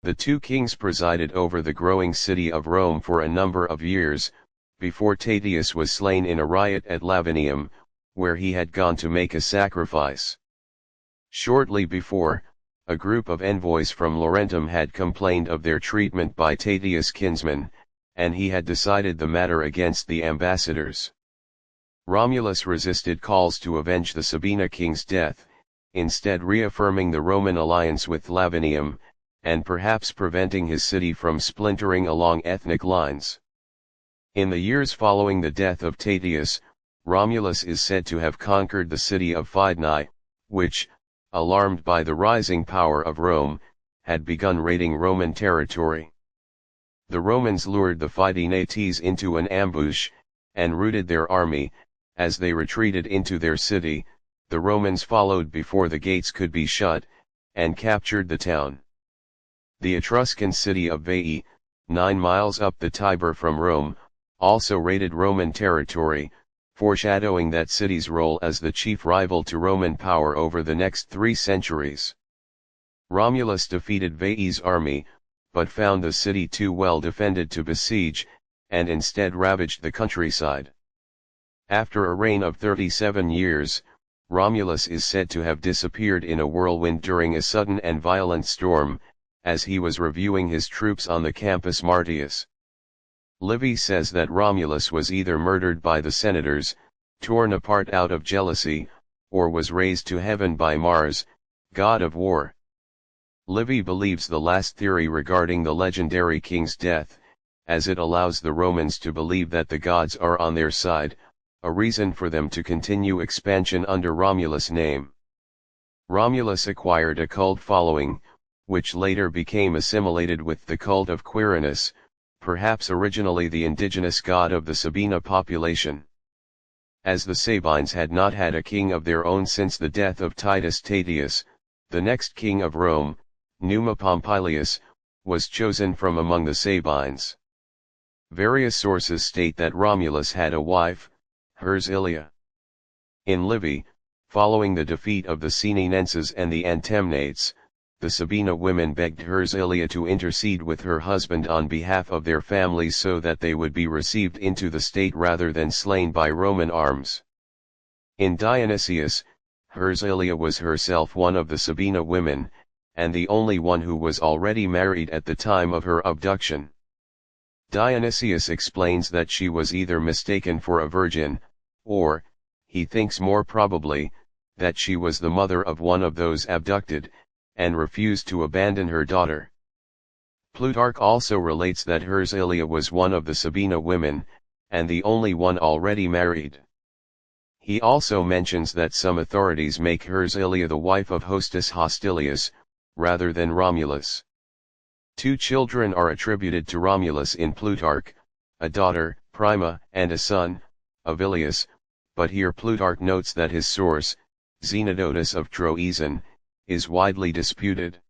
The two kings presided over the growing city of Rome for a number of years, before Tatius was slain in a riot at Lavinium, where he had gone to make a sacrifice. Shortly before, a group of envoys from Laurentum had complained of their treatment by Tatius' kinsmen, and he had decided the matter against the ambassadors. Romulus resisted calls to avenge the Sabina king's death, instead reaffirming the Roman alliance with Lavinium, and perhaps preventing his city from splintering along ethnic lines. In the years following the death of Tatius, Romulus is said to have conquered the city of Fidenae, which, alarmed by the rising power of Rome, had begun raiding Roman territory. The Romans lured the Fidenates into an ambush, and routed their army. As they retreated into their city, the Romans followed before the gates could be shut, and captured the town. The Etruscan city of Veii, 9 miles up the Tiber from Rome, also raided Roman territory, foreshadowing that city's role as the chief rival to Roman power over the next 3 centuries. Romulus defeated Veii's army, but found the city too well defended to besiege, and instead ravaged the countryside. After a reign of 37 years, Romulus is said to have disappeared in a whirlwind during a sudden and violent storm, as he was reviewing his troops on the Campus Martius. Livy says that Romulus was either murdered by the senators, torn apart out of jealousy, or was raised to heaven by Mars, god of war. Livy believes the last theory regarding the legendary king's death, as it allows the Romans to believe that the gods are on their side, a reason for them to continue expansion under Romulus' name. Romulus acquired a cult following, which later became assimilated with the cult of Quirinus, perhaps originally the indigenous god of the Sabina population. As the Sabines had not had a king of their own since the death of Titus Tatius, the next king of Rome, Numa Pompilius, was chosen from among the Sabines. Various sources state that Romulus had a wife, Hersilia. In Livy, following the defeat of the Senenenses and the Antemnates, the Sabina women begged Hersilia to intercede with her husband on behalf of their families so that they would be received into the state rather than slain by Roman arms. In Dionysius, Hersilia was herself one of the Sabina women, and the only one who was already married at the time of her abduction. Dionysius explains that she was either mistaken for a virgin, or, he thinks more probably, that she was the mother of one of those abducted, and refused to abandon her daughter. Plutarch also relates that Hersilia was one of the Sabina women, and the only one already married. He also mentions that some authorities make Hersilia the wife of Hostus Hostilius, rather than Romulus. 2 children are attributed to Romulus in Plutarch, a daughter, Prima, and a son, Avilius, but here Plutarch notes that his source, Zenodotus of Troezen, is widely disputed.